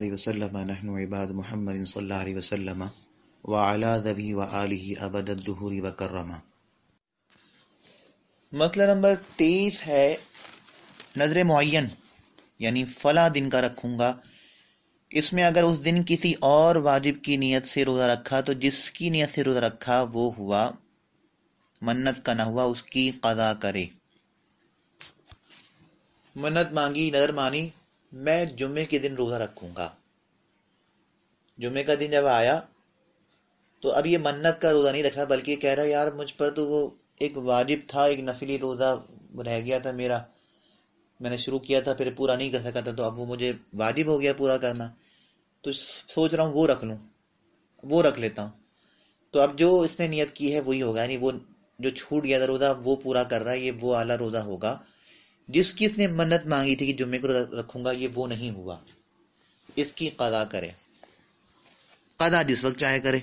علیہ وسلم نحن عباد محمد صلی اللہ علیہ وسلم وعلی ذوی وآلہ ابد الدہور وکرما۔ مسئلہ نمبر 23 ہے نظر معین، یعنی فلاں دن کا رکھوں گا۔ اس میں اگر اس دن کسی اور واجب کی نیت سے روزہ رکھا تو جس کی نیت سے روزہ رکھا وہ ہوا، منت کا نہ ہوا، اس کی قضا کرے۔ منت مانگی، نظر مانی، میں جمعے کے دن روزہ رکھوں گا۔ جمعے کا دن جب آیا تو اب یہ منت کا روزہ نہیں رکھا، بلکہ کہہ رہا یار مجھ پر تو وہ ایک واجب تھا، ایک نفلی روزہ رہ گیا تھا میرا، میں نے شروع کیا تھا پھر پورا نہیں کر سکا تھا، تو اب وہ مجھے واجب ہو گیا پورا کرنا، تو سوچ رہا ہوں وہ رکھ لوں، وہ رکھ لیتا ہوں۔ تو اب جو اس نے نیت کی ہے وہی ہوگا، یعنی وہ جو چھوٹ گیا تھا روزہ وہ پورا کر رہا ہے، یہ وہ اعلیٰ روزہ ہوگا۔ جس کی اس نے منت مانگی تھی کہ جمعے کو روزہ رکھوں گا، یہ وہ نہیں ہوا، اس کی قضا کرے۔ قضا جس وقت چاہے کرے،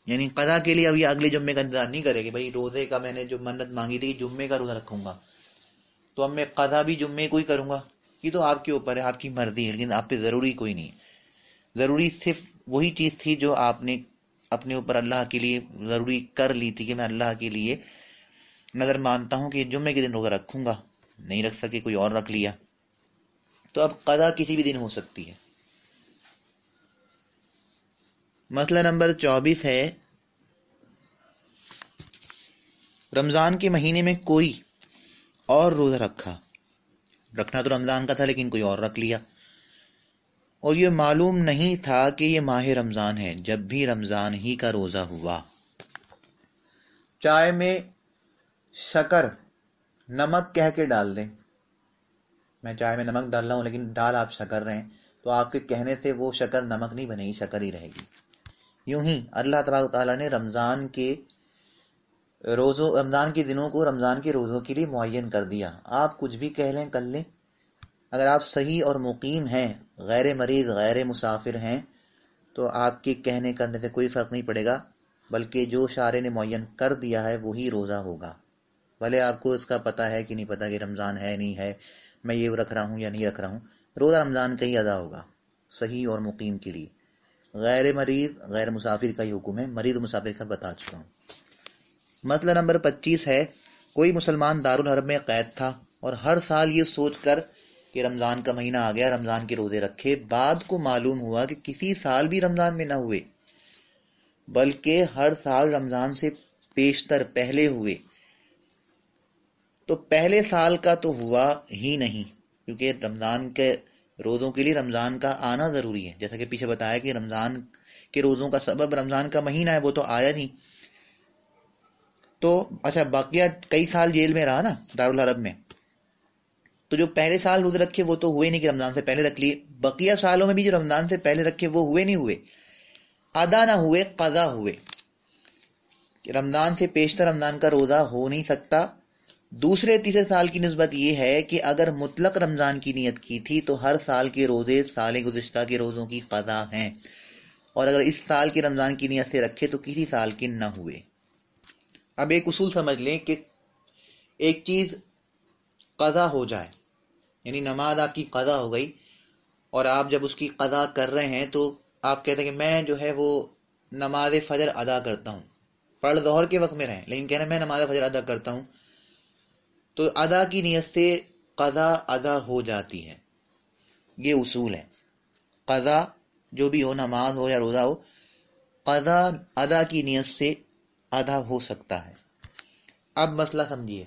یعنی قضا کے لیے اب یہ اگلے جمعے کا انتظار نہیں کرے کہ بھائی روزے کا میں نے جو منت مانگی تھی کہ جمعے کا روزہ رکھوں گا تو اب میں قضا بھی جمعے کو ہی کروں گا۔ یہ تو آپ کے اوپر ہے، آپ کی مرضی ہے، لیکن آپ پہ ضروری کوئی نہیں ہے۔ ضروری صرف وہی چیز تھی جو آپ نے اپنے اوپر اللہ کے لیے ضروری کر لی تھی کہ میں اللہ کے لیے نظر مانتا ہوں کہ جمعے کے دن روزہ رکھوں گا، نہیں رکھ سکے کوئی اور رکھ لیا، تو اب قضا کسی بھی دن ہو سکتی ہے۔ مسئلہ نمبر 24 ہے رمضان کے مہینے میں کوئی اور روزہ رکھنا تو رمضان کا تھا لیکن کوئی اور رکھ لیا، اور یہ معلوم نہیں تھا کہ یہ ماہ رمضان ہے جب بھی رمضان ہی کا روزہ ہوا۔ چائے میں شکر نمک کہہ کے ڈال دیں، میں چائے میں نمک ڈال رہا ہوں لیکن ڈال آپ شکر رہے ہیں، تو آپ کے کہنے سے وہ شکر نمک نہیں بنے گی، شکر ہی رہے گی۔ یوں ہی اللہ تبارک و تعالیٰ نے رمضان کے دنوں کو رمضان کے روزوں کے لیے معین کر دیا۔ آپ کچھ بھی کہہ لیں کر لیں، اگر آپ صحیح اور مقیم ہیں، غیر مریض غیر مسافر ہیں، تو آپ کے کہنے کرنے سے کوئی فرق نہیں پڑے گا، بلکہ جو شارع نے معین کر دیا ہے وہی روزہ ہوگا، بھلے آپ کو اس کا پتہ ہے کہ نہیں پتہ کہ رمضان ہے نہیں ہے، میں یہ رکھ رہا ہوں یا نہیں رکھ رہا ہوں، روزہ رمضان کا ہی ادا ہوگا صحیح اور مقیم کے لیے۔ غیر مریض غیر مسافر کا ہی حکم ہے، مریض و مسافر کا بتا چکا ہوں۔ مسئلہ نمبر 25 ہے کوئی مسلمان دارالحرب میں قید تھا اور ہر سال یہ سوچ کر کہ رمضان کا مہینہ آ گیا رمضان کے روزے رکھے، بعد کو معلوم ہوا کہ کسی سال بھی رمضان میں نہ ہوئے بلکہ ہر سال رمضان سے پیشتر پہلے ہوئے، تو پہلے سال کا تو ہوا ہی نہیں، کیونکہ رمضان کے روزوں کے لیے رمضان کا آنا ضروری ہے، جیسا کہ پیچھے بتایا کہ رمضان کے روزوں کا سبب رمضان کا مہینہ ہے، وہ تو آیا نہیں۔ تو اچھا باقیہ کئی سال جیل میں رہا نا دارالحرب میں، تو جو پہلے سال روزے رکھے وہ تو ہوئے نہیں کہ رمضان سے پہلے رکھ لیے، بقیہ سالوں میں بھی جو رمضان سے پہلے رکھے وہ ہوئے نہیں ہوئے، ادا نہ ہوئے، قضا ہوئے، کہ رمضان سے پیشتر رمضان کا روزہ ہو نہیں سکتا۔ دوسرے تیسرے سال کی نسبت یہ ہے کہ اگر مطلق رمضان کی نیت کی تھی تو ہر سال کے روزے سال گزشتہ کے روزوں کی قضا ہیں، اور اگر اس سال کے رمضان کی نیت سے رکھے تو کسی سال کے نہ ہوئے۔ اب ایک اصول سمجھ لیں کہ ایک چیز قضا ہو جائے، یعنی نماز آپ کی قضا ہو گئی اور آپ جب اس کی قضا کر رہے ہیں تو آپ کہتے ہیں کہ میں جو ہے وہ نماز فجر ادا کرتا ہوں، پڑھ ظہر کے وقت میں رہیں لیکن کہنا میں نماز فجر ادا کرتا ہوں، تو ادا کی نیت سے قضا ادا ہو جاتی ہے۔ یہ اصول ہے، قضا جو بھی ہو، نماز ہو یا روزہ ہو، قضا ادا کی نیت سے ادا ہو سکتا ہے۔ اب مسئلہ سمجھیے،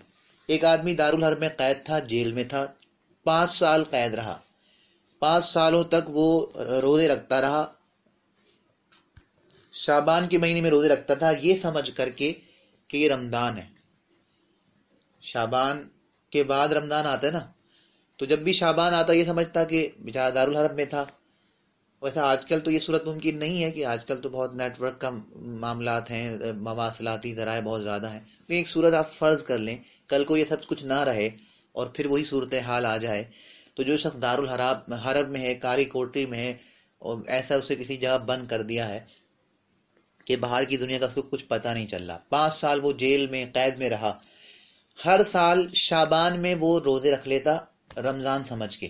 ایک آدمی دارالحرب میں قید تھا، جیل میں تھا، 5 سال قید رہا، 5 سالوں تک وہ روزے رکھتا رہا، شعبان کے مہینے میں روزے رکھتا تھا یہ سمجھ کر کے کہ یہ رمضان ہے، شعبان کے بعد رمضان آتا ہے نا، تو جب بھی شعبان آتا یہ سمجھتا کہ بیچارہ دارالحرب میں تھا۔ ویسے آج کل تو یہ صورت ممکن نہیں ہے کہ آج کل تو بہت نیٹ ورک کا معاملات ہیں، مواصلاتی ذرائع بہت زیادہ ہیں، لیکن ایک صورت آپ فرض کر لیں کل کو یہ سب کچھ نہ رہے اور پھر وہی صورتحال آ جائے، تو جو شخص دارالحرب میں ہے، کاری کوٹری میں ہے، اور ایسا اسے کسی جگہ بند کر دیا ہے کہ باہر کی دنیا کا اس کو کچھ پتہ نہیں چل رہا، 5 سال وہ جیل میں قید میں رہا، ہر سال شعبان میں وہ روزے رکھ لیتا رمضان سمجھ کے،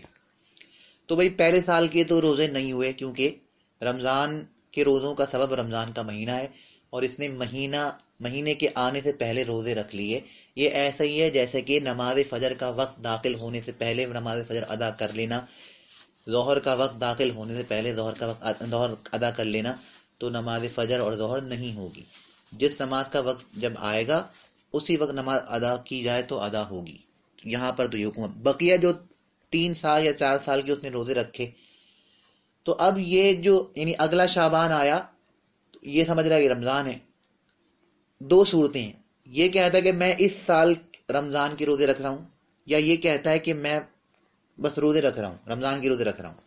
تو بھائی پہلے سال کے تو روزے نہیں ہوئے، کیونکہ رمضان کے روزوں کا سبب رمضان کا مہینہ ہے، اور اس نے مہینے کے آنے سے پہلے روزے رکھ لیے۔ یہ ایسا ہی ہے جیسے کہ نماز فجر کا وقت داخل ہونے سے پہلے نماز فجر ادا کر لینا، ظہر کا وقت داخل ہونے سے پہلے ظہر ادا کر لینا، تو نماز فجر اور ظہر نہیں ہوگی۔ جس نماز کا وقت جب آئے گا اسی وقت نماز ادا کی جائے تو ادا ہوگی۔ یہاں پر تو یہ حکم ہے۔ بقیہ جو 3 سال یا 4 سال کے اس نے روزے رکھے، تو اب یہ جو یعنی اگلا شعبان آیا، یہ سمجھ رہا ہے کہ رمضان ہے۔ 2 صورتیں ہیں، یہ کہتا ہے کہ میں اس سال رمضان کے روزے رکھ رہا ہوں، یا یہ کہتا ہے کہ میں بس روزے رکھ رہا ہوں، رمضان کے روزے رکھ رہا ہوں۔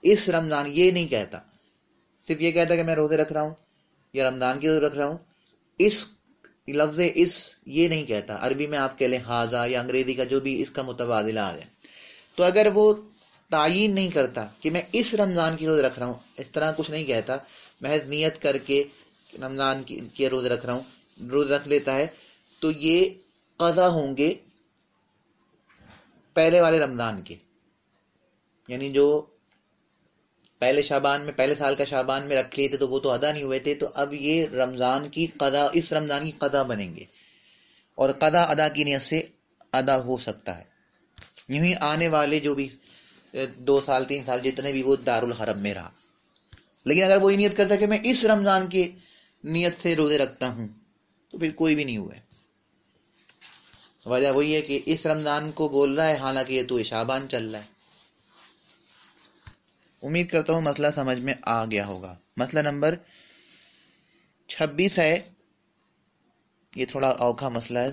اس رمضان یہ نہیں کہتا، صرف یہ کہتا ہے کہ میں روزے رکھ رہا ہوں یا رمضان کے روزے رکھ رہا ہوں۔ اس لفظ اس یہ نہیں کہتا۔ عربی میں آپ کہہ لیں ہاذا، یا انگریزی کا جو بھی اس کا متبادلہ آ جائے۔ تو اگر وہ تعین نہیں کرتا کہ میں اس رمضان کی روزے رکھ رہا ہوں، اس طرح کچھ نہیں کہتا، محض نیت کر کے رمضان کے روزے رکھ رہا ہوں، روزے رکھ لیتا ہے، تو یہ قضا ہوں گے پہلے والے رمضان کے، یعنی جو پہلے سال کا شعبان میں رکھ لیے تھے تو وہ تو ادا نہیں ہوئے تھے، تو اب یہ رمضان کی قضا، اس رمضان کی قضا بنیں گے، اور قضا ادا کی نیت سے ادا ہو سکتا ہے۔ یوں ہی آنے والے جو بھی 2 سال 3 سال جتنے بھی، وہ دارالحرم میں رہا۔ لیکن اگر وہ یہ نیت کرتا ہے کہ میں اس رمضان کی نیت سے روزے رکھتا ہوں، تو پھر کوئی بھی نہیں ہوا ہے۔ وجہ وہی ہے کہ اس رمضان کو بول رہا ہے، حالانکہ یہ تو شعبان چل رہا ہے۔ امید کرتا ہوں مسئلہ سمجھ میں آ گیا ہوگا۔ مسئلہ نمبر 26 ہے، یہ تھوڑا اوکھا مسئلہ ہے،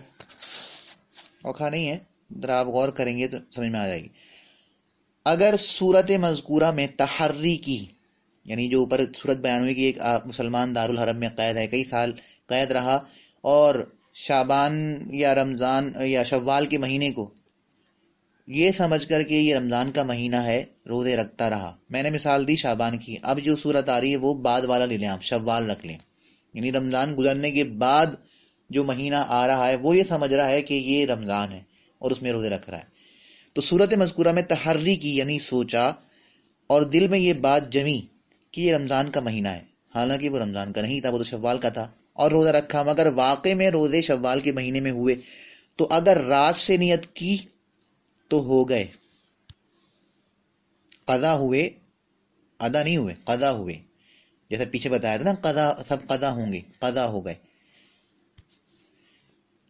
اوکھا نہیں ہے، ذرا آپ غور کریں گے تو سمجھ میں آ جائے گی۔ اگر صورت مذکورہ میں تحری کی، یعنی جو اوپر صورت بیان ہوئی کہ ایک مسلمان دارالحرم میں قید ہے، کئی سال قید رہا، اور شعبان یا رمضان یا شوال کے مہینے کو یہ سمجھ کر کہ یہ رمضان کا مہینہ ہے روزے رکھتا رہا۔ میں نے مثال دی شعبان کی، اب جو صورت آ رہی ہے وہ بعد والا لے لیں، آپ شوال رکھ لیں، یعنی رمضان گزرنے کے بعد جو مہینہ آ رہا ہے وہ یہ سمجھ رہا ہے کہ یہ رمضان ہے اور اس میں روزے رکھ رہا ہے۔ تو صورت مذکورہ میں تحری کی، یعنی سوچا اور دل میں یہ بات جمی کہ یہ رمضان کا مہینہ ہے، حالانکہ وہ رمضان کا نہیں تھا، وہ تو شوال کا تھا، اور روزہ رکھا، مگر واقع میں روزے شوال کے مہینے میں ہوئے، تو اگر رات سے نیت کی تو ہو گئے، قضا ہوئے، ادا نہیں ہوئے، قضا ہوئے، جیسے پیچھے بتایا تھا نا، قضا سب قضا ہوں گے، قضا ہو گئے،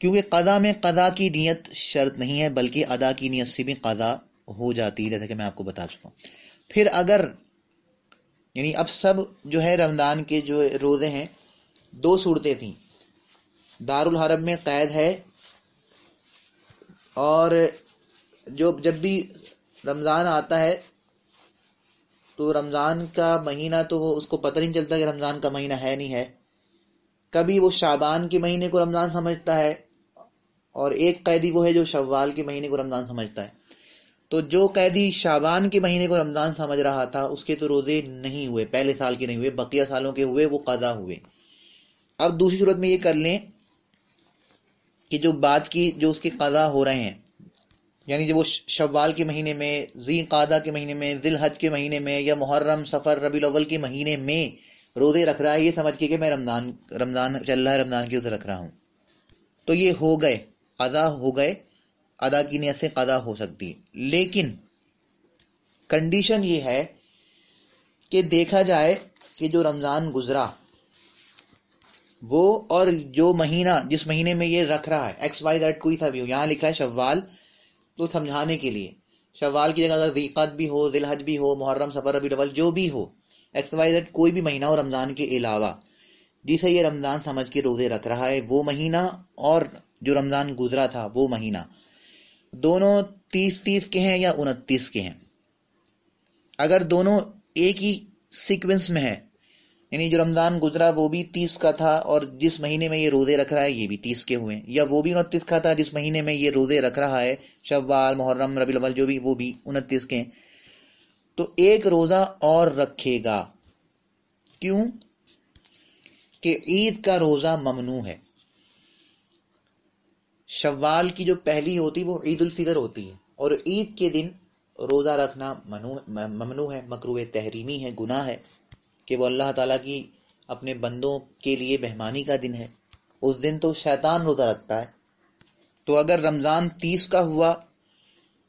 کیونکہ قضا میں قضا کی نیت شرط نہیں ہے، بلکہ ادا کی نیت سے بھی قضا ہو جاتی ہے، جیسا کہ میں آپ کو بتا چکا ہوں۔ پھر اگر یعنی اب سب جو ہے رمضان کے جو روزے ہیں، 2 صورتیں تھیں، دارالحرم میں قید ہے، اور جب بھی رمضان آتا ہے تو رمضان کا مہینہ تو وہ اس کو پتہ نہیں چلتا کہ رمضان کا مہینہ ہے نہیں ہے، کبھی وہ شعبان کے مہینے کو رمضان سمجھتا ہے، اور ایک قیدی وہ ہے جو شوال کے مہینے کو رمضان سمجھتا ہے۔ تو جو قیدی شعبان کے مہینے کو رمضان سمجھ رہا تھا اس کے تو روزے نہیں ہوئے، پہلے سال کے نہیں ہوئے، بقیہ سالوں کے ہوئے، وہ قضا ہوئے۔ اب دوسری صورت میں یہ کر لیں کہ جو بات کی جو اس کے قضا ہو رہے ہیں، یعنی جب وہ شوال کے مہینے میں، ذی قعدہ کے مہینے میں، ذی الحج کے مہینے میں، یا محرم، صفر، ربیع الاول کے مہینے میں روزے رکھ رہا ہے، یہ سمجھ کے کہ میں رمضان چل رہا ہے، رمضان کی روزے رکھ رہا ہوں، تو یہ ہو گئے، قضا ہو گئے، ادا کی نیت سے قضا ہو سکتی ہے۔ لیکن کنڈیشن یہ ہے کہ دیکھا جائے کہ جو رمضان گزرا وہ، اور جو مہینہ جس مہینے میں یہ رکھ رہا ہے، ایکس وائی زیڈ کوئی سا بھی ہو، یہاں لکھا ہے شوال، تو سمجھانے کے لیے شوال کی جگہ اگر ذی قعدہ بھی ہو، ذی الحج بھی ہو، محرم، صفر، ربیع الاول جو بھی ہو، ایکس وائی زیڈ کوئی بھی مہینہ ہو رمضان کے علاوہ، جسے یہ رمضان سمجھ کے روزے رکھ رہا ہے، وہ مہینہ اور جو رمضان گزرا تھا وہ مہینہ، دونوں 30 کے ہیں یا 29 کے ہیں۔ اگر دونوں ایک ہی سیکوینس میں ہے، یعنی جو رمضان گزرا وہ بھی 30 کا تھا، اور جس مہینے میں یہ روزے رکھ رہا ہے یہ بھی 30 کے ہوئے، یا وہ بھی 29 کا تھا جس مہینے میں یہ روزے رکھ رہا ہے، شوال، محرم، ربیع الاول جو بھی، وہ بھی 29 کے ہیں، تو ایک روزہ اور رکھے گا۔ کیوں؟ کہ عید کا روزہ ممنوع ہے۔ شوال کی جو پہلی ہوتی وہ عید الفطر ہوتی ہے، اور عید کے دن روزہ رکھنا ممنوع ہے، مکروہ تحریمی ہے، گناہ ہے، کہ وہ اللہ تعالیٰ کی اپنے بندوں کے لیے مہمانی کا دن ہے، اس دن تو شیطان روزہ رکھتا ہے۔ تو اگر رمضان 30 کا ہوا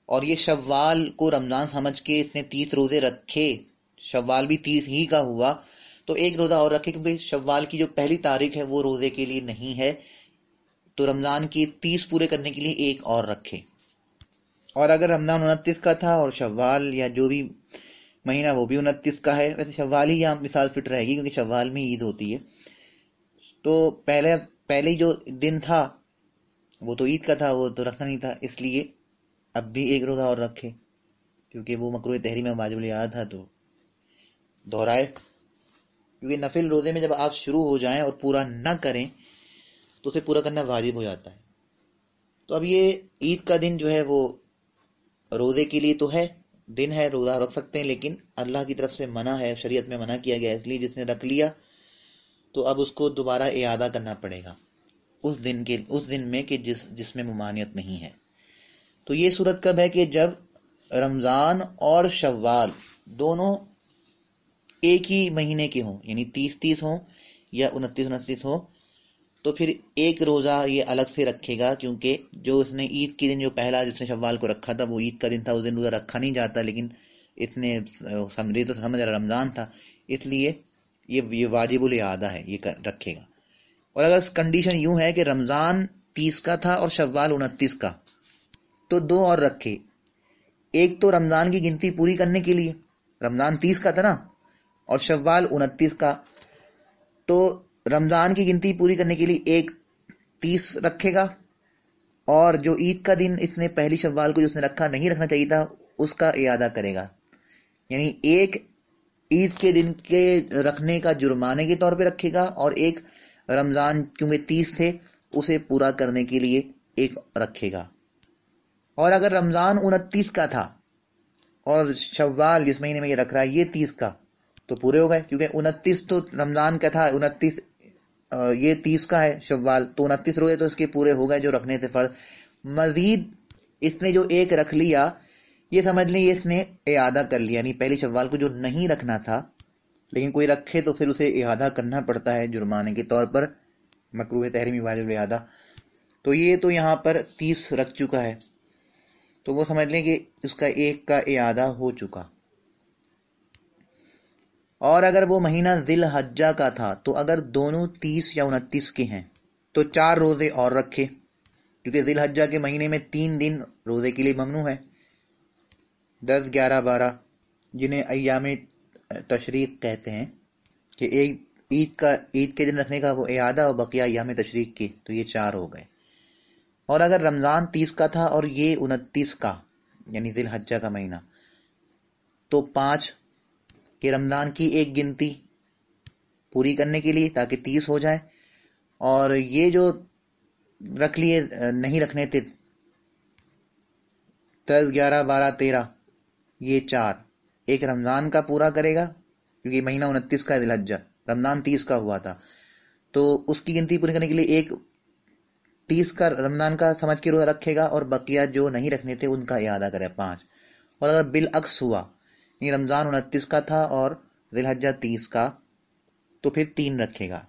اور یہ شوال کو رمضان سمجھ کے اس نے 30 روزے رکھے، شوال بھی 30 ہی کا ہوا، تو ایک روزہ اور رکھے، کیونکہ شوال کی جو پہلی تاریخ ہے وہ روزے کے لیے نہیں ہے، تو رمضان کی 30 پورے کرنے کے لیے ایک اور رکھے۔ اور اگر رمضان 29 کا تھا اور شوال یا جو بھی مہینہ وہ بھی 29 کا ہے، ویسے شوال ہی یہاں مثال فٹ رہے گی کیونکہ شوال میں عید ہوتی ہے، تو پہلے جو دن تھا وہ تو عید کا تھا، وہ تو رکھنا نہیں تھا، اس لیے اب بھی ایک روزہ اور رکھے، کیونکہ وہ مکروہ تحریم میں واجب الیاد تھا تو دہرائے، کیونکہ نفل روزے میں جب آپ شروع ہو جائیں اور پورا نہ کریں تو اسے پورا کرنا واجب ہو جاتا ہے۔ تو اب یہ عید کا دن جو ہے وہ روزے کے لیے تو ہے، دن ہے، روزہ رکھ سکتے ہیں، لیکن اللہ کی طرف سے منع ہے، شریعت میں منع کیا گیا ہے، اس لیے جس نے رکھ لیا تو اب اس کو دوبارہ اعادہ کرنا پڑے گا اس دن میں کہ جس میں ممانعت نہیں ہے۔ تو یہ صورت کب ہے؟ کہ جب رمضان اور شوال دونوں ایک ہی مہینے کے ہوں، یعنی 30 ہوں یا 29 ہوں، تو پھر ایک روزہ یہ الگ سے رکھے گا، کیونکہ جو اس نے عید کے دن جو پہلا جس نے شوال کو رکھا تھا وہ عید کا دن تھا، اس دن روزہ رکھا نہیں جاتا، لیکن اس نے سمجھ رہا رمضان تھا، اس لیے یہ واجب الاعادہ ہے، یہ رکھے گا۔ اور اگر کنڈیشن یوں ہے کہ رمضان 30 کا تھا اور شوال 29 کا، تو دو اور رکھے، ایک تو رمضان کی گنتی پوری کرنے کے لیے، رمضان 30 کا تھا نا اور شوال 29 کا، تو رمضان کی گنتی پوری کرنے کے لیے ایک 30 رکھے گا، اور جو عید کا دن اس نے پہلی شوال کو جو اس نے رکھا نہیں رکھنا چاہیے تھا اس کا اعادہ کرے گا، یعنی ایک عید کے دن کے رکھنے کا جرمانے کے طور پہ رکھے گا، اور ایک رمضان کیونکہ 30 تھے اسے پورا کرنے کے لیے ایک رکھے گا۔ اور اگر رمضان 29 کا تھا اور شوال جس مہینے میں یہ رکھ رہا ہے یہ 30 کا، تو پورے ہو گئے، کیونکہ 29 تو رمضان کا تھا، 29 یہ 30 کا ہے شوال، تو 29 روزے تو اس کے پورے ہو گئے جو رکھنے تھے فرض۔ مزید اس نے جو ایک رکھ لیا، یہ سمجھ لیں یہ اس نے اعادہ کر لیا، یعنی پہلی شوال کو جو نہیں رکھنا تھا، لیکن کوئی رکھے تو پھر اسے اعادہ کرنا پڑتا ہے جرمانے کے طور پر، مکروہ تحریمی واجب اعادہ، تو یہ تو یہاں پر 30 رکھ چکا ہے، تو وہ سمجھ لیں کہ اس کا ایک کا اعادہ ہو چکا۔ اور اگر وہ مہینہ ذی الحجہ کا تھا، تو اگر دونوں 30 یا 29 کے ہیں تو 4 روزے اور رکھے، کیونکہ ذی الحجہ کے مہینے میں 3 دن روزے کے لیے ممنوع ہے، 10، 11، 12، جنہیں ایام تشریق کہتے ہیں، کہ ایک عید کے دن رکھنے کا وہ اعادہ اور بقیہ ایام تشریق کے، تو یہ 4 ہو گئے۔ اور اگر رمضان 30 کا تھا اور یہ 29 کا، یعنی ذی الحجہ کا مہینہ، تو 5 کہ رمضان کی ایک گنتی پوری کرنے کے لیے تاکہ 30 ہو جائے، اور یہ جو رکھ لیے نہیں رکھنے تھے 10، 11، 12، 13، یہ 4 ایک رمضان کا پورا کرے گا، کیونکہ مہینہ 29 کا ذی الحجہ، رمضان 30 کا ہوا تھا، تو اس کی گنتی پوری کرنے کے لیے ایک 30 کا رمضان کا سمجھ کے روزہ رکھے گا، اور بقیہ جو نہیں رکھنے تھے ان کا اعادہ کرے 5۔ اور اگر بالعکس ہوا، یعنی رمضان 29 کا تھا اور ذی الحجہ 30 کا، تو پھر 3 رکھے گا،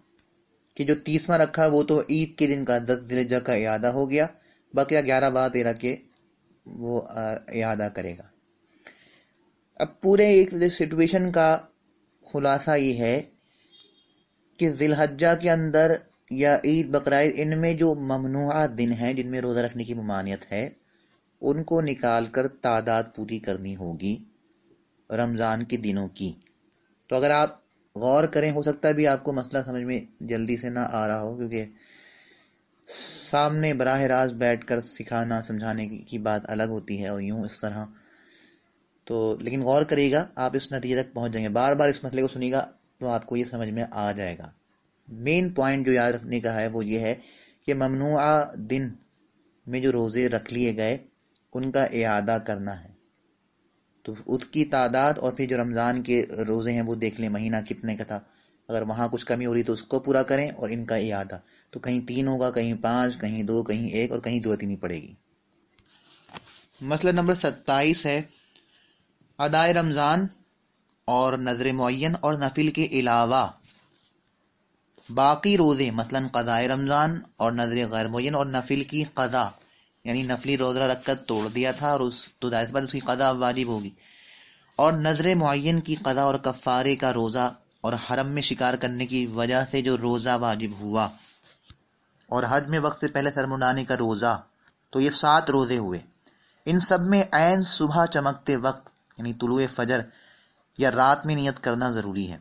کہ جو 30واں رکھا وہ تو عید کے دن کا 10 ذی الحجہ کا اعادہ ہو گیا، بقیہ 11، 12، 13 کے وہ اعادہ کرے گا۔ اب پورے ایک سچویشن کا خلاصہ یہ ہے کہ ذی الحجہ کے اندر یا عید بقرعید ان میں جو ممنوعہ دن ہیں جن میں روزہ رکھنے کی ممانعت ہے، ان کو نکال کر تعداد پوری کرنی ہوگی رمضان کے دنوں کی۔ تو اگر آپ غور کریں، ہو سکتا ہے بھی آپ کو مسئلہ سمجھ میں جلدی سے نہ آ رہا ہو، کیونکہ سامنے براہ راست بیٹھ کر سکھانا سمجھانے کی بات الگ ہوتی ہے، اور یوں اس طرح تو لیکن غور کریے گا آپ اس نتیجے تک پہنچ جائیں گے، بار بار اس مسئلے کو سنیے گا تو آپ کو یہ سمجھ میں آ جائے گا۔ مین پوائنٹ جو یاد رکھنے کا ہے وہ یہ ہے کہ ممنوعہ دن میں جو روزے رکھ لیے گئے ان کا اعادہ کرنا ہے، تو اس کی تعداد، اور پھر جو رمضان کے روزے ہیں وہ دیکھ لیں مہینہ کتنے کا تھا، اگر وہاں کچھ کمی ہو رہی تو اس کو پورا کریں، اور ان کا اعادہ، تو کہیں 3 ہوگا، کہیں 5، کہیں 2، کہیں 1، اور کہیں ضرورت ہی نہیں پڑے گی۔ مسئلہ نمبر 27 ہے ادائے رمضان اور نظر معین اور نفل کے علاوہ باقی روزے مثلا قضاء رمضان اور نظر غیر معین اور نفل کی قضا، یعنی نفلی روزہ رکھ کر توڑ دیا تھا اور تو ظاہر سی بات اس کی قضا واجب ہوگی، اور نظر معین کی قضا اور کفارے کا روزہ، اور حرم میں شکار کرنے کی وجہ سے جو روزہ واجب ہوا، اور حج میں وقت سے پہلے سر منڈانے کا روزہ، تو یہ 7 روزے ہوئے۔ ان سب میں عین صبح چمکتے وقت یعنی طلوع فجر یا رات میں نیت کرنا ضروری ہے،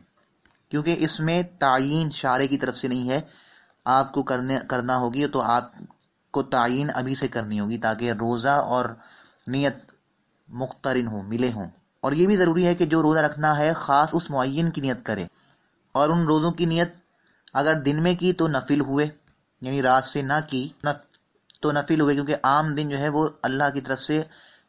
کیونکہ اس میں تعیین شارع کی طرف سے نہیں ہے، آپ کو کرنا ہوگی تو آپ کو تعیین ابھی سے کرنی ہوگی تاکہ روزہ اور نیت مقترن ہوں، ملے ہوں۔ اور یہ بھی ضروری ہے کہ جو روزہ رکھنا ہے خاص اس معین کی نیت کرے، اور ان روزوں کی نیت اگر دن میں کی تو نفل ہوئے، یعنی رات سے نہ کی تو نفل ہوئے، کیونکہ عام دن جو ہے وہ اللہ کی طرف سے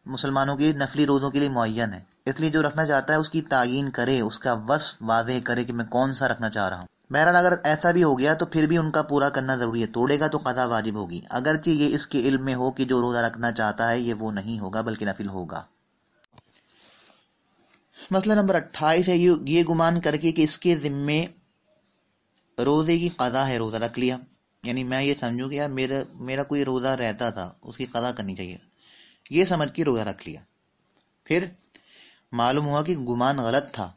مسلمانوں کے نفلی روزوں کے لیے معین ہے، اس لیے جو رکھنا چاہتا ہے اس کی تعیین کرے، اس کا وصف واضح کرے کہ میں کون سا رکھنا چاہ رہا ہوں۔ بہرحال اگر ایسا بھی ہو گیا تو پھر بھی ان کا پورا کرنا ضروری ہے، توڑے گا تو قضا واجب ہوگی، اگرچہ یہ اس کے علم میں ہو کہ جو روزہ رکھنا چاہتا ہے یہ وہ نہیں ہوگا بلکہ نفل ہوگا۔ مسئلہ نمبر 28 ہے یہ گمان کر کے کہ اس کے ذمے روزے کی قضا ہے، روزہ رکھ لیا، یعنی میں یہ سمجھوں کہ یار میرا کوئی روزہ رہتا تھا اس کی قضا کرنی چاہیے، یہ سمجھ کے روزہ رکھ لیا، پھر معلوم ہوا کہ گمان غلط تھا،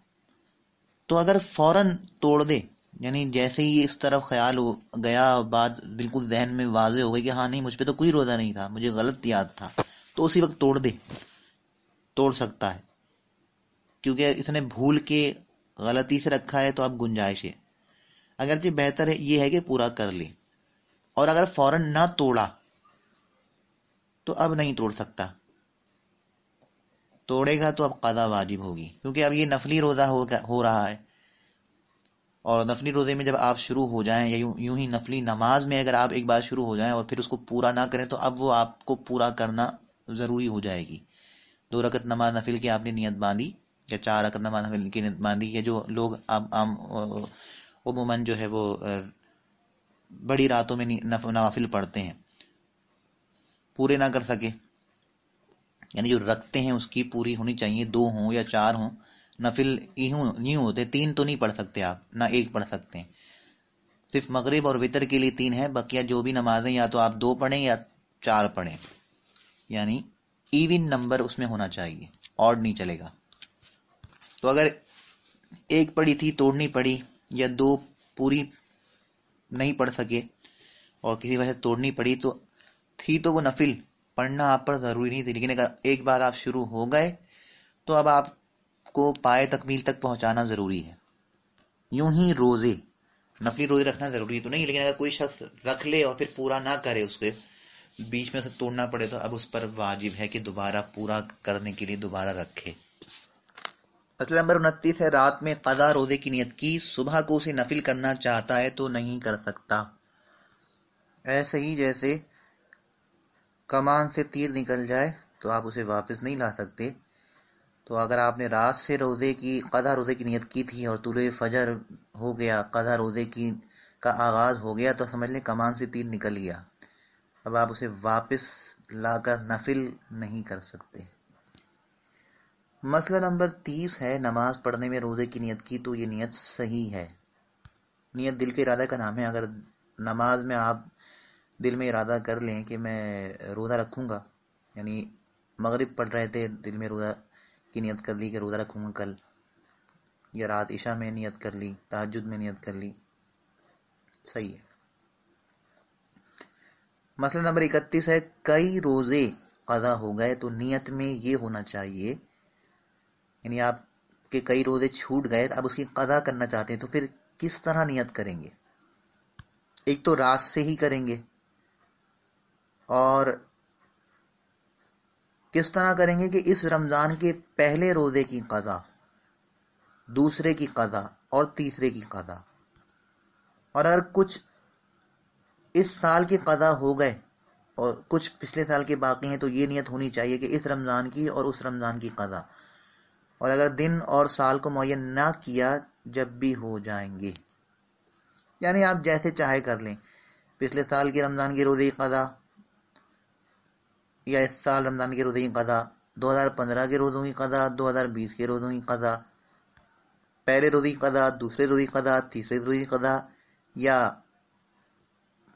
تو اگر فوراً توڑ دے، یعنی جیسے ہی اس طرف خیال ہو گیا، بات بالکل ذہن میں واضح ہو گئی کہ ہاں نہیں مجھ پہ تو کوئی روزہ نہیں تھا، مجھے غلط یاد تھا، تو اسی وقت توڑ دے، توڑ سکتا ہے، کیونکہ اس نے بھول کے غلطی سے رکھا ہے تو اب گنجائش ہے، اگرچہ بہتر یہ ہے کہ پورا کر لے، اور اگر فوراً نہ توڑا تو اب نہیں توڑ سکتا، توڑے گا تو اب قضا واجب ہوگی، کیونکہ اب یہ نفلی روزہ ہو رہا ہے، اور نفلی روزے میں جب آپ شروع ہو جائیں یا یوں ہی نفلی نماز میں اگر آپ ایک بار شروع ہو جائیں اور پھر اس کو پورا نہ کریں تو اب وہ آپ کو پورا کرنا ضروری ہو جائے گی۔ 2 رکعت نماز نفل کی آپ نے نیت باندھی یا 4 رکعت نماز نفل کی نیت باندھی، یا جو لوگ عموماً جو ہے وہ بڑی راتوں میں نوافل پڑھتے ہیں پورے نہ کر سکے، یعنی جو رکھتے ہیں اس کی پوری ہونی چاہیے، 2 ہوں یا 4 ہوں، نفل یوں ہوتے 3 تو نہیں پڑھ سکتے آپ، نہ 1 پڑھ سکتے ہیں، صرف مغرب اور وتر کے لیے 3 ہے، بقیہ جو بھی نمازیں یا تو آپ 2 پڑھیں یا 4 پڑھیں، یعنی ایون نمبر اس میں ہونا چاہیے، آڈ نہیں چلے گا۔ تو اگر 1 پڑھی تھی توڑنی پڑی، یا 2 پوری نہیں پڑھ سکے اور کسی وجہ سے توڑنی پڑی تو وہ نفل پڑھنا آپ پر ضروری نہیں تھی، لیکن اگر ایک بار آپ شروع ہو گئے تو اب آپ کو پائے تکمیل تک پہنچانا ضروری ہے۔ یوں ہی روزے، نفلی روزے رکھنا ضروری تو نہیں، لیکن اگر کوئی شخص رکھ لے اور پھر پورا نہ کرے، اس کے بیچ میں سے توڑنا پڑے، تو اب اس پر واجب ہے کہ دوبارہ پورا کرنے کے لیے دوبارہ رکھے۔ مسئلہ نمبر 29 ہے رات میں قضا روزے کی نیت کی، صبح کو اسے نفل کرنا چاہتا ہے تو نہیں کر سکتا، ایسے ہی جیسے کمان سے تیر نکل جائے تو آپ اسے واپس نہیں لا سکتے، تو اگر آپ نے رات سے قضا روزے کی نیت کی تھی اور طلوع فجر ہو گیا، قضا روزے کا آغاز ہو گیا، تو سمجھ لیں کمان سے تیر نکل گیا، اب آپ اسے واپس لا کر نفل نہیں کر سکتے۔ مسئلہ نمبر 30 ہے نماز پڑھنے میں روزے کی نیت کی تو یہ نیت صحیح ہے، نیت دل کے ارادہ کا نام ہے، اگر نماز میں آپ دل میں ارادہ کر لیں کہ میں روزہ رکھوں گا، یعنی مغرب پڑھ رہے تھے دل میں روزہ کی نیت کر لی کہ روزہ رکھوں گا کل، یا رات عشاء میں نیت کر لی، تہجد میں نیت کر لی، صحیح ہے۔ مسئلہ نمبر 31 ہے کئی روزے قضا ہو گئے تو نیت میں یہ ہونا چاہیے، یعنی آپ کے کئی روزے چھوٹ گئے اب اس کی قضا کرنا چاہتے ہیں تو پھر کس طرح نیت کریں گے؟ ایک تو رات سے ہی کریں گے، اور کس طرح کریں گے کہ اس رمضان کے پہلے روزے کی قضا، دوسرے کی قضا اور تیسرے کی قضا، اور اگر کچھ اس سال کی قضا ہو گئے اور کچھ پچھلے سال کے باقی ہیں تو یہ نیت ہونی چاہیے کہ اس رمضان کی اور اس رمضان کی قضا، اور اگر دن اور سال کو معین نہ کیا جب بھی ہو جائیں گے، یعنی آپ جیسے چاہے کر لیں، پچھلے سال کے رمضان کے روزے کی قضا یا اس سال رمضان کے روزے کی قضا 2015 کے روزوں کی قضا، 2020 کے روزوں کی قضا، پہلے روزے کی قضا، دوسرے روزے کی قضا، تیسرے روزے کی قضا، یا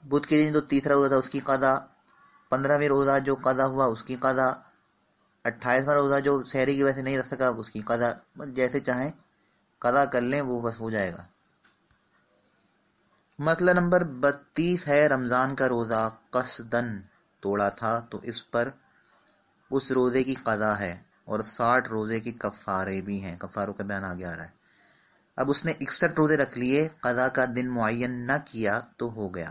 بدھ کے دن جو تیسرا روزہ تھا اس کی قضا، 15ویں روزہ جو قضا ہوا اس کی قضا، 28واں روزہ جو سحری کی وجہ سے نہیں رکھ سکا اس کی قضا، جیسے چاہیں قضا کر لیں، وہ بس ہو جائے گا۔ مسئلہ نمبر 32 ہے رمضان کا روزہ قصدن توڑا تھا تو اس پر اس روزے کی قضا ہے اور 60 روزے کی کفارے بھی ہیں، کفاروں کا بیان آگے آ رہا ہے۔ اب اس نے 61 روزے رکھ لیے، قضا کا دن معین نہ کیا تو ہو گیا،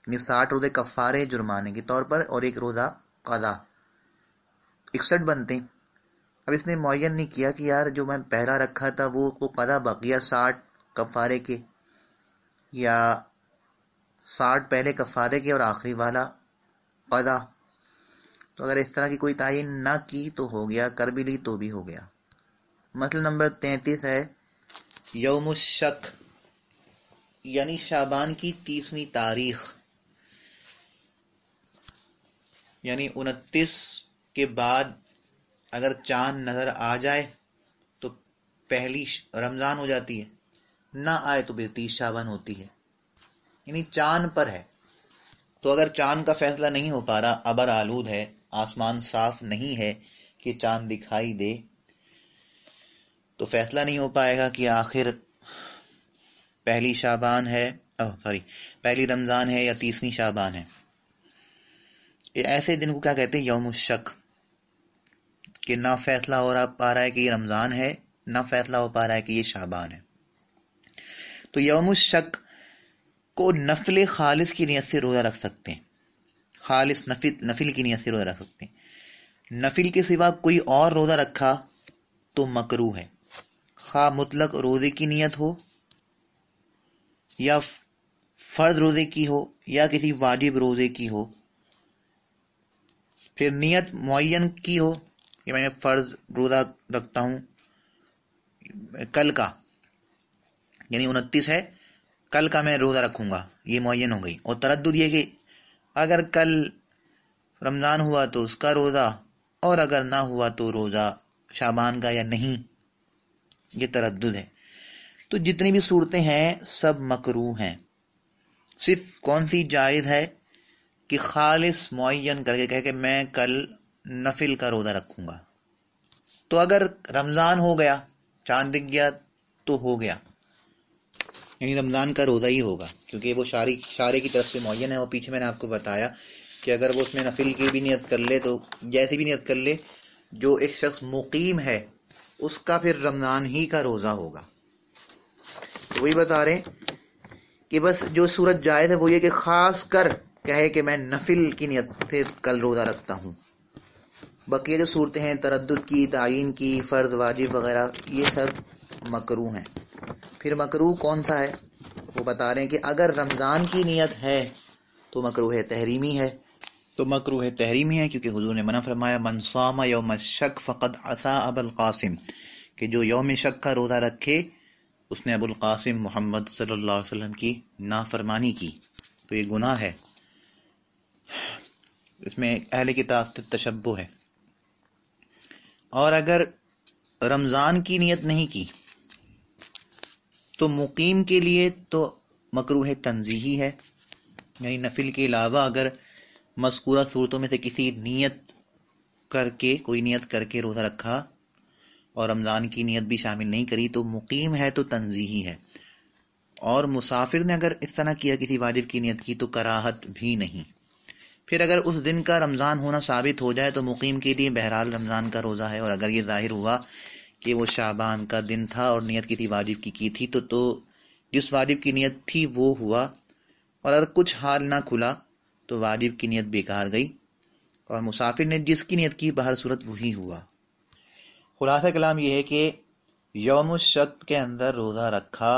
یعنی 60 روزے کفارے جرمانے کے طور پر اور ایک روزہ قضا، 61 بنتے ہیں۔ اب اس نے معین نہیں کیا کہ یار جو میں پہلا رکھا تھا وہ قضا بقیہ 60 کفارے کے، یا 60 پہلے کفارے کے اور آخری والا قضا، تو اگر اس طرح کی کوئی تعین نہ کی تو ہو گیا، کر بھی لی تو بھی ہو گیا۔ مسئلہ نمبر 33 ہے یوم الشک، یعنی شعبان کی 30ویں تاریخ، یعنی 29 کے بعد اگر چاند نظر آ جائے تو پہلی رمضان ہو جاتی ہے، نہ آئے تو پھر 30 شعبان ہوتی ہے، یعنی چاند پر ہے۔ تو اگر چاند کا فیصلہ نہیں ہو پا رہا، ابر آلود ہے، آسمان صاف نہیں ہے کہ چاند دکھائی دے، تو فیصلہ نہیں ہو پائے گا کہ آخر پہلی شعبان ہے، پہلی رمضان ہے یا 30ویں شعبان ہے۔ ایسے دن کو کیا کہتے ہیں؟ یوم الشک، کہ نہ فیصلہ ہو پا رہا ہے کہ یہ رمضان ہے، نہ فیصلہ ہو پا رہا ہے کہ یہ شعبان ہے۔ تو یوم الشک کو نفل خالص کی نیت سے روزہ رکھ سکتے ہیں، خالص نفل کی نیت سے روزہ رکھ سکتے ہیں۔ نفل کے سوا کوئی اور روزہ رکھا تو مکروہ ہے، خواہ مطلق روزے کی نیت ہو یا فرض روزے کی ہو یا کسی واجب روزے کی ہو، پھر نیت معین کی ہو کہ میں فرض روزہ رکھتا ہوں کل کا، یعنی 29 ہے، کل کا میں روزہ رکھوں گا، یہ معین ہو گئی، اور تردد یہ کہ اگر کل رمضان ہوا تو اس کا روزہ، اور اگر نہ ہوا تو روزہ شعبان کا یا نہیں، یہ تردد ہے۔ تو جتنی بھی صورتیں ہیں سب مکروہ ہیں، صرف کون سی جائز ہے کہ خالص معین کر کے کہے کہ میں کل نفل کا روزہ رکھوں گا۔ تو اگر رمضان ہو گیا، چاند دکھ گیا تو ہو گیا، یعنی رمضان کا روزہ ہی ہوگا، کیونکہ وہ شارع کی طرف سے معین ہے، اور پیچھے میں نے آپ کو بتایا کہ اگر وہ اس میں نفل کی بھی نیت کر لے تو جیسی بھی نیت کر لے، جو ایک شخص مقیم ہے اس کا پھر رمضان ہی کا روزہ ہوگا۔ تو وہی بتا رہے ہیں کہ بس جو صورت جائز ہے وہ یہ کہ خاص کر کہے کہ میں نفل کی نیت سے کل روزہ رکھتا ہوں، بقیہ جو صورتیں ہیں تردد کی، تعین کی، فرض واجب وغیرہ، یہ سب مکروہ ہیں۔ پھر مکروہ کون سا ہے وہ بتا رہے ہیں کہ اگر رمضان کی نیت ہے تو مکروہ تحریمی ہے، کیونکہ حضور نے منع فرمایا من صام یوم الشک فقد عصى ابا القاسم، کہ جو یوم شک کا روزہ رکھے اس نے ابو القاسم محمد صلی اللہ علیہ وسلم کی نافرمانی کی، تو یہ گناہ ہے، اس میں اہل کتاب سے تشبہ ہے۔ اور اگر رمضان کی نیت نہیں کی تو مقیم کے لیے تو مکروہ تنزیہی ہے، یعنی نفل کے علاوہ اگر مذکورہ صورتوں میں سے کسی کوئی نیت کر کے روزہ رکھا اور رمضان کی نیت بھی شامل نہیں کری تو مقیم ہے تو تنزیہی ہے، اور مسافر نے اگر اس طرح کیا کسی واجب کی نیت کی تو کراہت بھی نہیں۔ پھر اگر اس دن کا رمضان ہونا ثابت ہو جائے تو مقیم کے لیے بہرحال رمضان کا روزہ ہے، اور اگر یہ ظاہر ہوا کہ وہ شعبان کا دن تھا اور نیت کسی واجب کی تھی تو جس واجب کی نیت تھی وہ ہوا، اور اگر کچھ حال نہ کھلا تو واجب کی نیت بیکار گئی، اور مسافر نے جس کی نیت کی بہر صورت وہی ہوا۔ خلاصہ کلام یہ ہے کہ یوم الشک کے اندر روزہ رکھا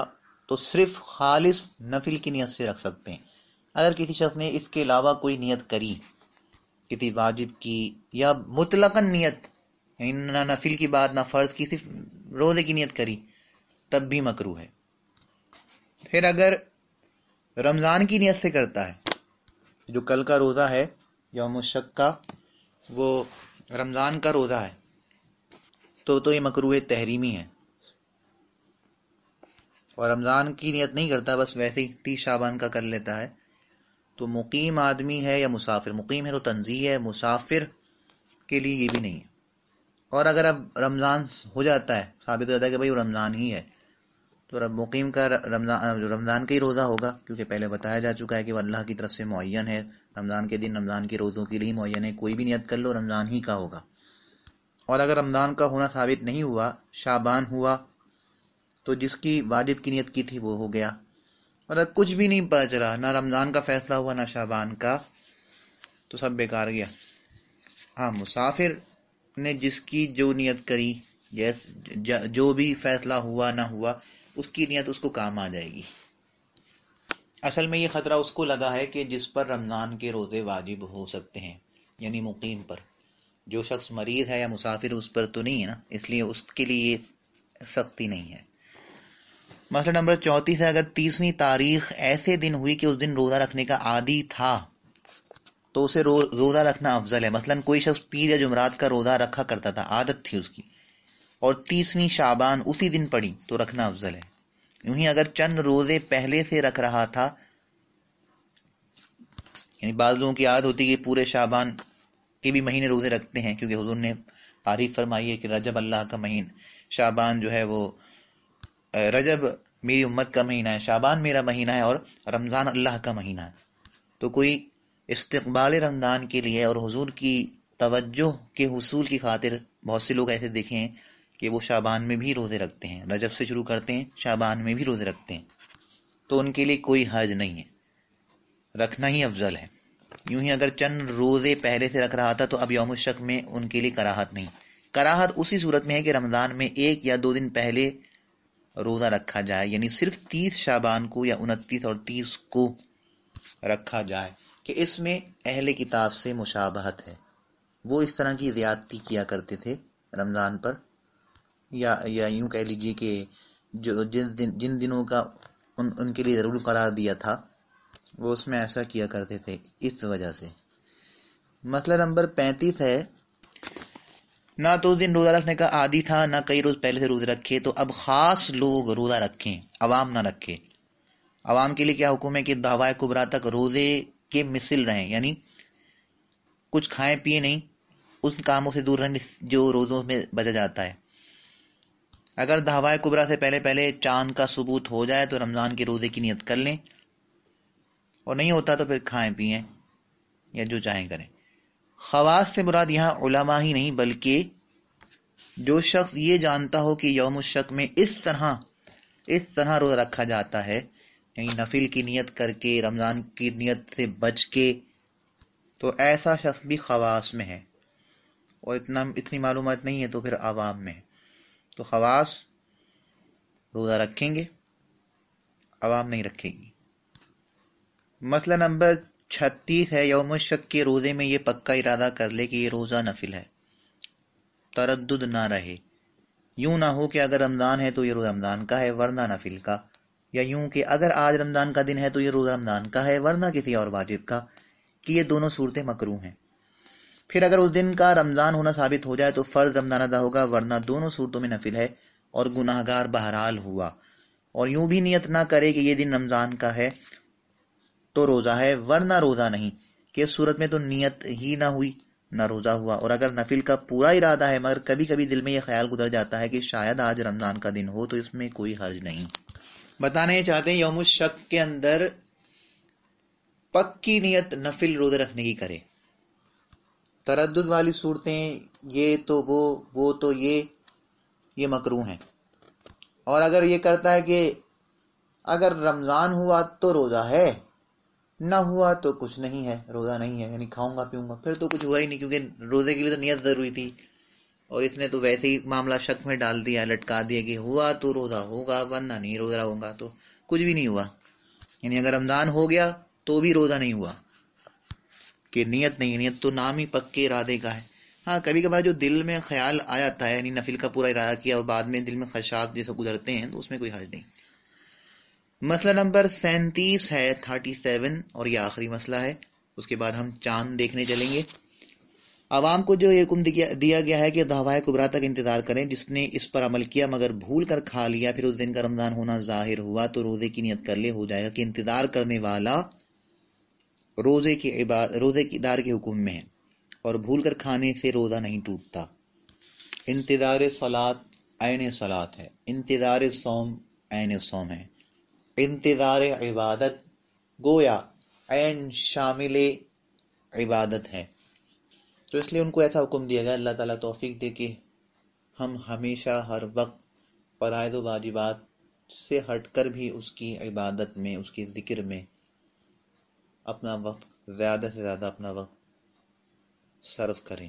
تو صرف خالص نفل کی نیت سے رکھ سکتے ہیں۔ اگر کسی شخص نے اس کے علاوہ کوئی نیت کری کسی واجب کی یا مطلقاً نیت، یعنی نہ نفل کی بات نہ فرض کی، صرف روزے کی نیت کری، تب بھی مکروہ ہے۔ پھر اگر رمضان کی نیت سے کرتا ہے، جو کل کا روزہ ہے یوم الشک کا، وہ رمضان کا روزہ ہے تو یہ مکروہ تحریمی ہے، اور رمضان کی نیت نہیں کرتا، بس ویسے ہی 30 شعبان کا کر لیتا ہے، تو مقیم آدمی ہے یا مسافر؟ مقیم ہے تو تنزیہ ہے، مسافر کے لیے یہ بھی نہیں ہے۔ اور اگر اب رمضان ہو جاتا ہے، ثابت ہو جاتا ہے کہ بھائی وہ رمضان ہی ہے، تو رب مقیم کا رمضان کا ہی روزہ ہوگا، کیونکہ پہلے بتایا جا چکا ہے کہ وہ اللہ کی طرف سے معین ہے، رمضان کے دن رمضان کے روزوں کے لیے معین ہے، کوئی بھی نیت کر لو رمضان ہی کا ہوگا۔ اور اگر رمضان کا ہونا ثابت نہیں ہوا، شعبان ہوا، تو جس کی واجب کی نیت کی تھی وہ ہو گیا، اور اگر کچھ بھی نہیں پتا چلا، نہ رمضان کا فیصلہ ہوا نہ شعبان کا، تو سب بیکار گیا۔ ہاں، مسافر نے جس کی جو نیت کری، جو بھی فیصلہ ہوا نہ ہوا، اس کی نیت اس کو کام آ جائے گی۔ اصل میں یہ خطرہ اس کو لگا ہے کہ جس پر رمضان کے روزے واجب ہو سکتے ہیں، یعنی مقیم پر۔ جو شخص مریض ہے یا مسافر اس پر تو نہیں ہے نا، اس لیے اس کے لیے یہ سختی نہیں ہے۔ مسئلہ نمبر 34 ہے، اگر 30ویں تاریخ ایسے دن ہوئی کہ اس دن روزہ رکھنے کا عادی تھا تو اسے روزہ رکھنا افضل ہے۔ مثلا کوئی شخص پیر یا جمعرات کا روزہ رکھا کرتا تھا، عادت تھی اس کی، اور 30ویں شعبان اسی دن پڑی تو رکھنا افضل ہے۔ یوں ہی اگر چند روزے پہلے سے رکھ رہا تھا، یعنی بعض لوگوں کی عادت ہوتی ہے کہ پورے شعبان کے بھی مہینے روزے رکھتے ہیں، کیونکہ حضور نے تعریف فرمائی ہے کہ رجب اللہ کا مہینہ، شعبان جو ہے وہ رجب میری امت کا مہینہ ہے، شعبان میرا مہینہ ہے، اور رمضان اللہ کا مہینہ ہے۔ تو کوئی استقبال رمضان کے لیے اور حضور کی توجہ کے حصول کی خاطر بہت سے لوگ ایسے دیکھے ہیں کہ وہ شعبان میں بھی روزے رکھتے ہیں، رجب سے شروع کرتے ہیں، شعبان میں بھی روزے رکھتے ہیں، تو ان کے لیے کوئی حرج نہیں ہے، رکھنا ہی افضل ہے۔ یوں ہی اگر چند روزے پہلے سے رکھ رہا تھا تو اب یوم الشک میں ان کے لیے کراہت نہیں۔ کراہت اسی صورت میں ہے کہ رمضان میں 1 یا 2 دن پہلے روزہ رکھا جائے، یعنی صرف 30 شعبان کو یا 29 اور 30 کو رکھا جائے، کہ اس میں اہل کتاب سے مشابہت ہے، وہ اس طرح کی زیادتی کیا کرتے تھے رمضان پر، یا یوں کہہ لیجیے کہ جن دنوں کا ان کے لیے ضرور قرار دیا تھا وہ اس میں ایسا کیا کرتے تھے، اس وجہ سے۔ مسئلہ نمبر 35 ہے، نہ تو اس دن روزہ رکھنے کا عادی تھا، نہ کئی روز پہلے سے روزے رکھے، تو اب خاص لوگ روزہ رکھیں، عوام نہ رکھے۔ عوام کے لیے کیا حکم ہے کہ دعوی کبریٰ تک روزے کے مثل رہیں، یعنی کچھ کھائیں پیئے نہیں، اس کاموں سے دور رہیں جو روزوں میں بچا جاتا ہے۔ اگر دعوی کبریٰ سے پہلے چاند کا ثبوت ہو جائے تو رمضان کے روزے کی نیت کر لیں، اور نہیں ہوتا تو پھر کھائیں پیئیں یا جو چاہیں کریں۔ خواص سے مراد یہاں علماء ہی نہیں بلکہ جو شخص یہ جانتا ہو کہ یوم الشک میں اس طرح روزہ رکھا جاتا ہے، یعنی نفل کی نیت کر کے، رمضان کی نیت سے بچ کے، تو ایسا شخص بھی خواص میں ہے، اور اتنی معلومات نہیں ہے تو پھر عوام میں ہے۔ تو خواص روزہ رکھیں گے، عوام نہیں رکھے گی۔ مسئلہ نمبر 36 ہے، یوم الشک کے روزے میں یہ پکا ارادہ کر لے کہ یہ روزہ نفل ہے، تردد نہ رہے۔ یوں نہ ہو کہ اگر رمضان ہے تو یہ روزہ رمضان کا ہے ورنہ نفل کا، یا یوں کہ اگر آج رمضان کا دن ہے تو یہ روزہ رمضان کا ہے ورنہ کسی اور واجب کا، کہ یہ دونوں صورتیں مکروہ ہیں۔ پھر اگر اس دن کا رمضان ہونا ثابت ہو جائے تو فرض رمضان ادا ہوگا، ورنہ دونوں صورتوں میں نفل ہے اور گناہ گار بہرحال ہوا۔ اور یوں بھی نیت نہ کرے کہ یہ دن رمضان کا ہے تو روزہ ہے ورنہ روزہ نہیں، کہ اس صورت میں تو نیت ہی نہ ہوئی نہ روزہ ہوا۔ اور اگر نفل کا پورا ارادہ ہے مگر کبھی کبھی دل میں یہ خیال گزر جاتا ہے کہ شاید آج رمضان کا دن ہو، تو اس میں کوئی حرج نہیں۔ بتانا یہ چاہتے ہیں یوم الشک کے اندر پکی نیت نفل روزے رکھنے کی کرے۔ تردد والی صورتیں، یہ تو وہ تو یہ مکروہ ہیں۔ اور اگر یہ کرتا ہے کہ اگر رمضان ہوا تو روزہ ہے، نہ ہوا تو کچھ نہیں ہے، روزہ نہیں ہے، یعنی کھاؤں گا پیوں گا، پھر تو کچھ ہوا ہی نہیں، کیونکہ روزے کے لیے تو نیت ضروری تھی، اور اس نے تو ویسے ہی معاملہ شک میں ڈال دیا، لٹکا دیا کہ ہوا تو روزہ ہوگا ورنہ نہیں روزہ ہوگا، تو کچھ بھی نہیں ہوا۔ یعنی اگر رمضان ہو گیا تو بھی روزہ نہیں ہوا، کہ نیت نہیں، نیت تو نام ہی پکے ارادے کا ہے۔ ہاں کبھی کبھار جو دل میں خیال آ جاتا ہے، یعنی نفل کا پورا ارادہ کیا اور بعد میں دل میں خدشات جیسے گزرتے ہیں، تو اس میں کوئی حرج نہیں۔ مسئلہ نمبر 37 ہے، 37، اور یہ آخری مسئلہ ہے، اس کے بعد ہم چاند دیکھنے چلیں گے۔ عوام کو جو یہ حکم دیا گیا ہے کہ دعوائے کبریٰ تک انتظار کریں، جس نے اس پر عمل کیا مگر بھول کر کھا لیا، پھر اس دن کا رمضان ہونا ظاہر ہوا تو روزے کی نیت کر لے، ہو جائے گا کہ انتظار کرنے والا روزے کی دار کے حکم میں ہے، اور بھول کر کھانے سے روزہ نہیں ٹوٹتا۔ انتظار صلاۃ عین صلاۃ ہے، انتظار صوم عین صوم ہے، انتظار عبادت گویا عین شامل عبادت ہے۔ تو اس لیے ان کو ایسا حکم دیا گیا۔ اللہ تعالیٰ توفیق دے کہ ہم ہمیشہ ہر وقت فرائض و واجبات سے ہٹ کر بھی اس کی عبادت میں، اس کی ذکر میں اپنا وقت زیادہ سے زیادہ اپنا وقت صرف کریں۔